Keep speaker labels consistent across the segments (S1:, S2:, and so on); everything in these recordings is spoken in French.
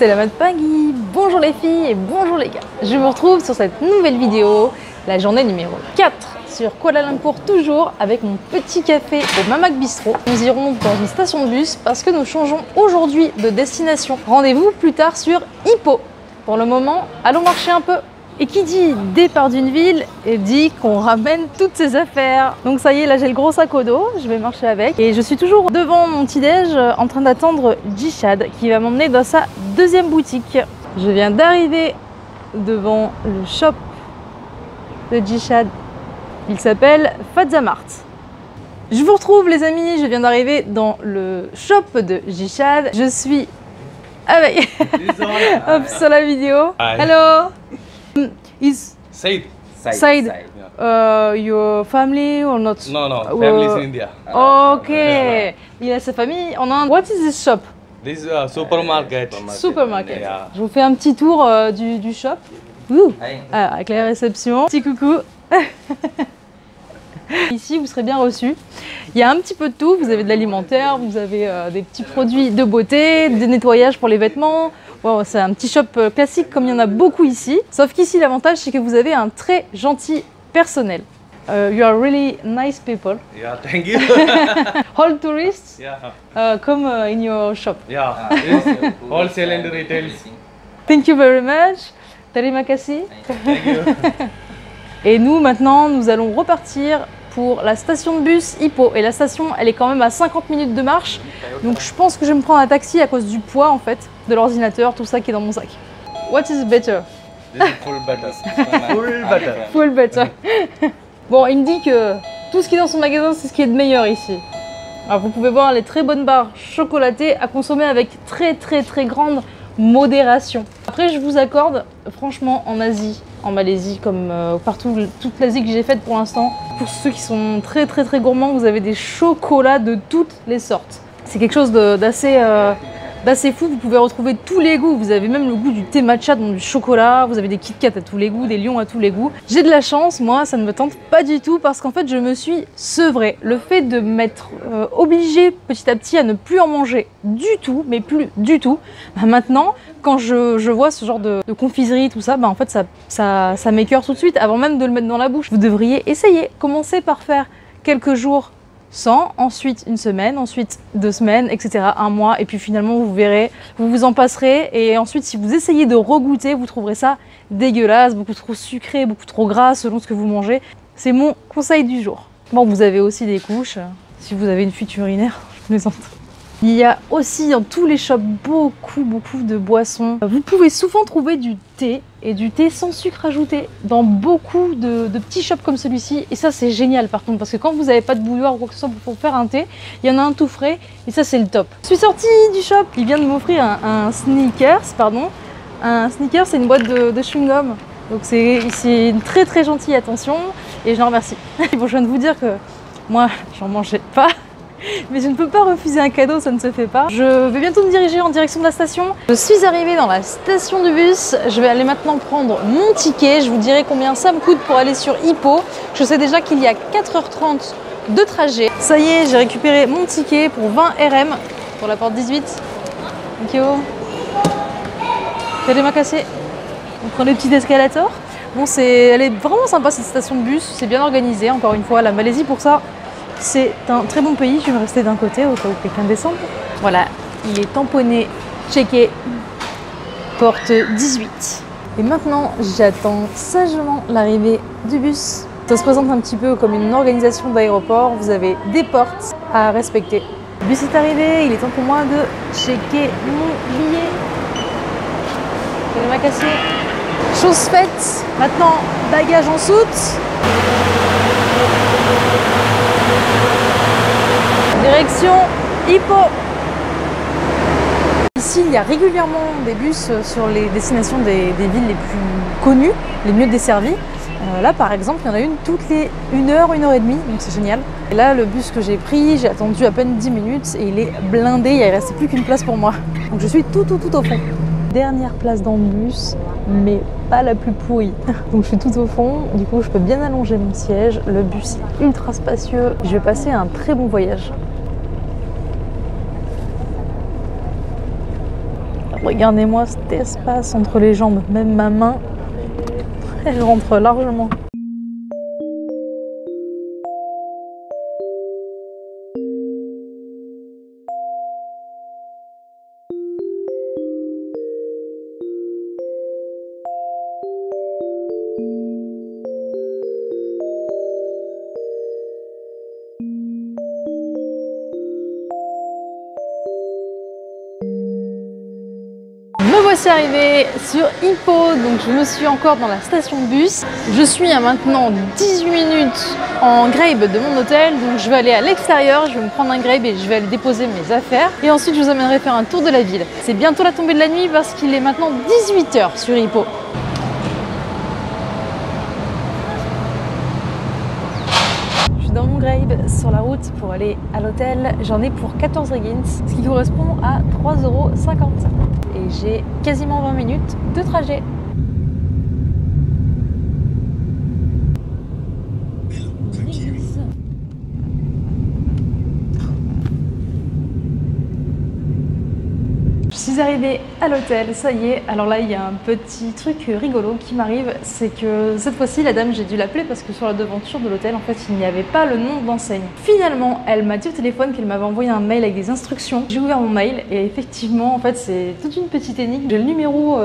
S1: c'est la Mad Paggy. Bonjour les filles et bonjour les gars. Je vous retrouve sur cette nouvelle vidéo, la journée numéro 4 sur Kuala Lumpur, toujours avec mon petit café au Mamak Bistro. Nous irons dans une station de bus parce que nous changeons aujourd'hui de destination. Rendez-vous plus tard sur Ipoh. Pour le moment, allons marcher un peu. Et qui dit départ d'une ville, et dit qu'on ramène toutes ses affaires. Donc ça y est, là j'ai le gros sac au dos, je vais marcher avec. Et je suis toujours devant mon petit-déj en train d'attendre Jishad qui va m'emmener dans sa deuxième boutique. Je viens d'arriver devant le shop de Jishad. Il s'appelle Fazza Mart. Je vous retrouve les amis, je viens d'arriver dans le shop de Jishad. Je suis avec... Hop, sur la vidéo.
S2: Hi.
S1: Hello. Is
S2: Said.
S1: Said your family or not?
S2: No, family is in India.
S1: Ok. Il a sa famille en Inde. What is this shop?
S2: This is a supermarket.
S1: Supermarket.
S2: Yeah.
S1: Je vous fais un petit tour du shop. Ah, avec la réception. Petit coucou. Ici, vous serez bien reçus. Il y a un petit peu de tout. Vous avez de l'alimentaire, vous avez des petits produits de beauté, des nettoyages pour les vêtements. Wow, c'est un petit shop classique comme il y en a beaucoup ici. Sauf qu'ici, l'avantage, c'est que vous avez un très gentil personnel. You are really nice people.
S2: Yeah, thank you.
S1: All tourists
S2: Yeah.
S1: come in your shop.
S2: Yeah. It's wholesale and retail.
S1: Thank you very much. Terima kasih.
S2: Thank you.
S1: Et nous, maintenant, nous allons repartir pour la station de bus Ipoh. Et la station, elle est quand même à 50 minutes de marche. Donc je pense que je vais me prendre un taxi à cause du poids, en fait, de l'ordinateur, tout ça qui est dans mon sac. What is better?
S2: This is full butter. Full butter.
S1: Full better. Bon, il me dit que tout ce qui est dans son magasin, c'est ce qui est de meilleur ici. Alors vous pouvez voir les très bonnes barres chocolatées à consommer avec très grande modération. Après, je vous accorde, franchement, en Asie, en Malaisie, comme partout, toute l'Asie que j'ai faite pour l'instant, pour ceux qui sont très gourmands, vous avez des chocolats de toutes les sortes. C'est quelque chose d'assez fou, vous pouvez retrouver tous les goûts. Vous avez même le goût du thé matcha dans du chocolat, vous avez des Kit Kat à tous les goûts, des lions à tous les goûts. J'ai de la chance, moi, ça ne me tente pas du tout parce qu'en fait, je me suis sevrée. Le fait de m'être obligée petit à petit à ne plus en manger du tout, mais plus du tout, bah maintenant, quand je vois ce genre de confiserie, tout ça, bah en fait, ça m'écœure tout de suite avant même de le mettre dans la bouche. Vous devriez essayer. Commencez par faire quelques jours sans, ensuite une semaine, ensuite 2 semaines, etc. un mois, et puis finalement vous verrez, vous vous en passerez, et ensuite si vous essayez de regoûter, vous trouverez ça dégueulasse, beaucoup trop sucré, beaucoup trop gras selon ce que vous mangez. C'est mon conseil du jour. Bon, vous avez aussi des couches, si vous avez une fuite urinaire, je plaisante. Il y a aussi dans tous les shops beaucoup de boissons. Vous pouvez souvent trouver du thé et du thé sans sucre ajouté dans beaucoup de petits shops comme celui-ci. Et ça c'est génial par contre parce que quand vous n'avez pas de bouilloire ou quoi que ce soit pour faire un thé, il y en a un tout frais et ça c'est le top. Je suis sortie du shop, il vient de m'offrir un Snickers, pardon. Un Snickers c'est une boîte de chewing-gum. Donc c'est une très gentille attention et je l'en remercie. Bon, je viens de vous dire que moi j'en mangeais pas. Mais je ne peux pas refuser un cadeau, ça ne se fait pas. Je vais bientôt me diriger en direction de la station. Je suis arrivée dans la station de bus. Je vais aller maintenant prendre mon ticket. Je vous dirai combien ça me coûte pour aller sur Ipoh. Je sais déjà qu'il y a 4h30 de trajet. Ça y est, j'ai récupéré mon ticket pour 20 RM pour la porte 18. Thank you. Terima kasih. On prend les petits escalators. Bon, elle est vraiment sympa cette station de bus. C'est bien organisé. Encore une fois, la Malaisie pour ça. C'est un très bon pays, je vais rester d'un côté au cas où quelqu'un descende. Voilà, il est tamponné, checké, porte 18. Et maintenant, j'attends sagement l'arrivée du bus. Ça se présente un petit peu comme une organisation d'aéroport, vous avez des portes à respecter. Le bus est arrivé, il est temps pour moi de checker mon billet. Je vais m'acasser. Chose faite, maintenant bagage en soute. Direction Ipoh. Ici, il y a régulièrement des bus sur les destinations des villes les plus connues, les mieux desservies. Là, par exemple, il y en a une toutes les 1h, 1h30, donc c'est génial. Et là, le bus que j'ai pris, j'ai attendu à peine 10 minutes et il est blindé, il ne restait plus qu'une place pour moi. Donc je suis tout au fond. Dernière place dans le bus, mais pas la plus pourrie. Donc je suis tout au fond, du coup je peux bien allonger mon siège. Le bus est ultra spacieux. Je vais passer un très bon voyage. Regardez-moi cet espace entre les jambes, même ma main, elle rentre largement. Me voici arrivée sur Hippo, donc je suis encore dans la station de bus. Je suis à maintenant 18 minutes en Grabe de mon hôtel, donc je vais aller à l'extérieur, je vais me prendre un Grabe et je vais aller déposer mes affaires. Et ensuite je vous amènerai faire un tour de la ville. C'est bientôt la tombée de la nuit parce qu'il est maintenant 18 h sur Hippo. Dans mon Grabe sur la route pour aller à l'hôtel, j'en ai pour 14 Riggins, ce qui correspond à 3,50 €. Et j'ai quasiment 20 minutes de trajet. Je suis arrivée à l'hôtel, ça y est. Alors là, il y a un petit truc rigolo qui m'arrive, c'est que cette fois-ci, la dame, j'ai dû l'appeler parce que sur la devanture de l'hôtel, en fait, il n'y avait pas le nom d'enseigne. Finalement, elle m'a dit au téléphone qu'elle m'avait envoyé un mail avec des instructions. J'ai ouvert mon mail et effectivement, en fait, c'est toute une petite énigme. J'ai le numéro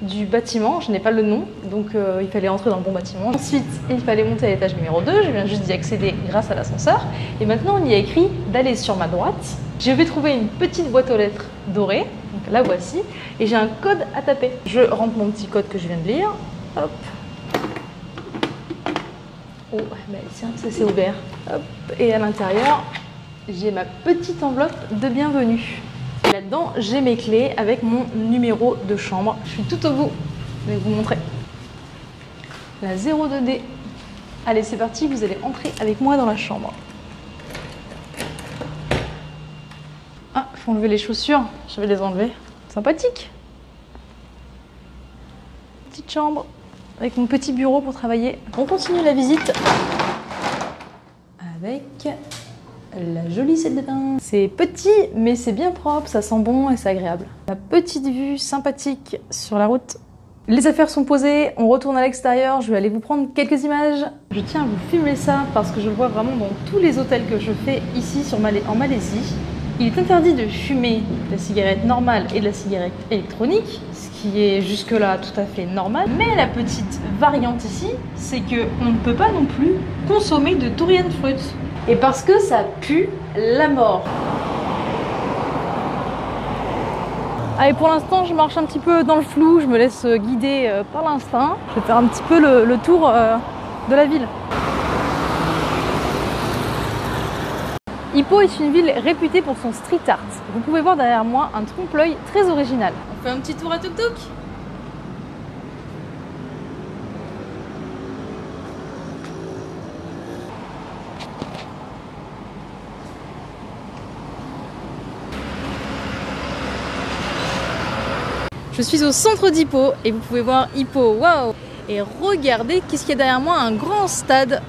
S1: du bâtiment, je n'ai pas le nom, donc il fallait entrer dans le bon bâtiment. Ensuite, il fallait monter à l'étage numéro 2, je viens juste d'y accéder grâce à l'ascenseur. Et maintenant, on y a écrit d'aller sur ma droite. Je vais trouver une petite boîte aux lettres dorée, donc la voici, et j'ai un code à taper. Je rentre mon petit code que je viens de lire, hop. Oh, bah tiens, ça c'est ouvert. Hop. Et à l'intérieur, j'ai ma petite enveloppe de bienvenue. Et là-dedans, j'ai mes clés avec mon numéro de chambre. Je suis tout au bout, je vais vous montrer. La 02D. Allez, c'est parti, vous allez entrer avec moi dans la chambre. Ah, il faut enlever les chaussures, je vais les enlever. Sympathique. Petite chambre avec mon petit bureau pour travailler. On continue la visite avec la jolie salle de bain. C'est petit, mais c'est bien propre, ça sent bon et c'est agréable. La petite vue sympathique sur la route. Les affaires sont posées, on retourne à l'extérieur, je vais aller vous prendre quelques images. Je tiens à vous filmer ça parce que je le vois vraiment dans tous les hôtels que je fais ici en Malaisie. Il est interdit de fumer de la cigarette normale et de la cigarette électronique, ce qui est jusque-là tout à fait normal. Mais la petite variante ici, c'est qu'on ne peut pas non plus consommer de durian fruit. Et parce que ça pue la mort. Allez, pour l'instant, je marche un petit peu dans le flou, je me laisse guider par l'instinct. Je vais faire un petit peu le tour de la ville. Hippo est une ville réputée pour son street art. Vous pouvez voir derrière moi un trompe-l'œil très original. On fait un petit tour à tuk-tuk ? Je suis au centre d'Hippo et vous pouvez voir Hippo, waouh! Et regardez qu'est-ce qu'il y a derrière moi, un grand stade.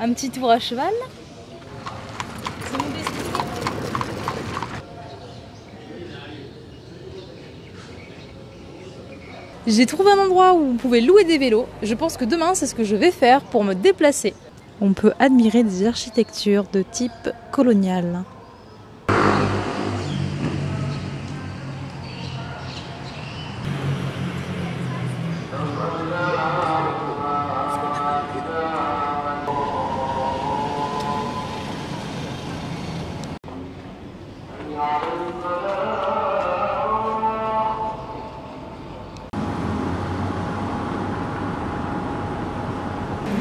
S1: Un petit tour à cheval. J'ai trouvé un endroit où vous pouvez louer des vélos. Je pense que demain, c'est ce que je vais faire pour me déplacer. On peut admirer des architectures de type colonial.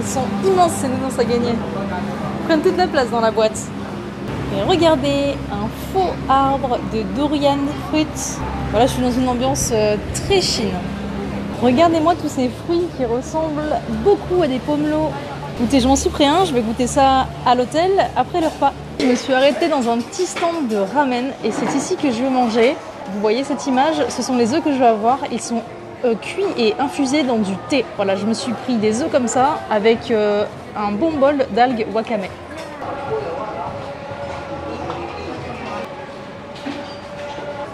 S1: Ils sont immenses ces nounours à gagner. Ils prennent toute la place dans la boîte. Et regardez, un faux arbre de durian fruit. Voilà, je suis dans une ambiance très chine. Regardez-moi tous ces fruits qui ressemblent beaucoup à des pomelos. Écoutez, je m'en suis pris un, je vais goûter ça à l'hôtel après le repas. Je me suis arrêtée dans un petit stand de ramen et c'est ici que je vais manger. Vous voyez cette image, ce sont les œufs que je vais avoir. Ils sont cuits et infusés dans du thé. Voilà, je me suis pris des œufs comme ça avec un bon bol d'algues wakame.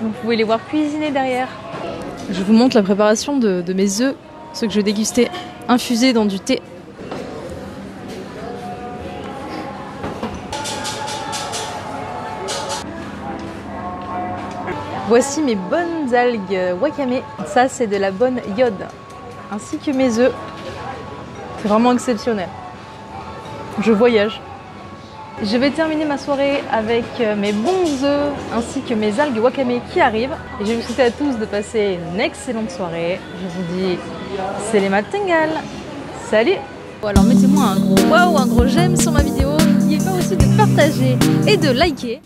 S1: Vous pouvez les voir cuisiner derrière. Je vous montre la préparation de mes œufs, ceux que je vais déguster, infusés dans du thé. Voici mes bonnes algues wakame. Ça, c'est de la bonne iode. Ainsi que mes œufs. C'est vraiment exceptionnel. Je voyage. Je vais terminer ma soirée avec mes bons œufs ainsi que mes algues wakame qui arrivent. Et je vais vous souhaiter à tous de passer une excellente soirée. Je vous dis, c'est les Matingal. Salut! Alors mettez-moi un gros waouh, un gros j'aime sur ma vidéo. N'oubliez pas aussi de partager et de liker.